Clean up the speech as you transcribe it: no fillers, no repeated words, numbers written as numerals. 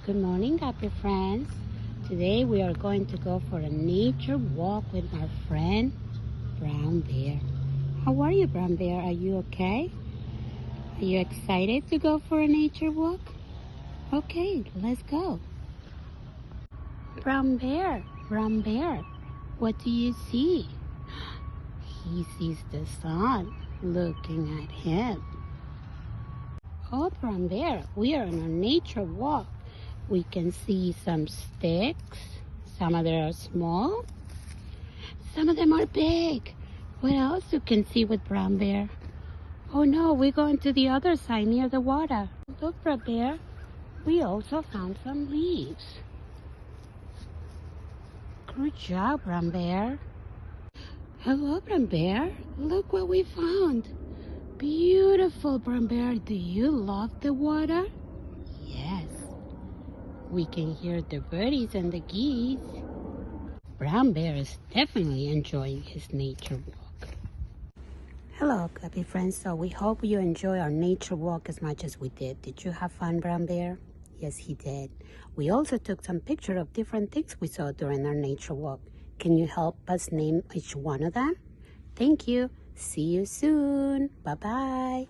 Good morning, happy friends. Today we are going to go for a nature walk with our friend, Brown Bear. How are you, Brown Bear? Are you okay? Are you excited to go for a nature walk? Okay, let's go. Brown Bear, what do you see? He sees the sun looking at him. Oh, Brown Bear, we are on a nature walk. We can see some sticks. Some of them are small. Some of them are big. What else you can see with Brown Bear? Oh no, we're going to the other side near the water. Look, Brown Bear, we also found some leaves. Good job, Brown Bear. Hello, Brown Bear. Look what we found. Beautiful, Brown Bear. Do you love the water? Yes. We can hear the birdies and the geese. Brown Bear is definitely enjoying his nature walk. Hello, Guppy friends. So we hope you enjoy our nature walk as much as we did. Did you have fun, Brown Bear? Yes, he did. We also took some pictures of different things we saw during our nature walk. Can you help us name each one of them? Thank you. See you soon. Bye-bye.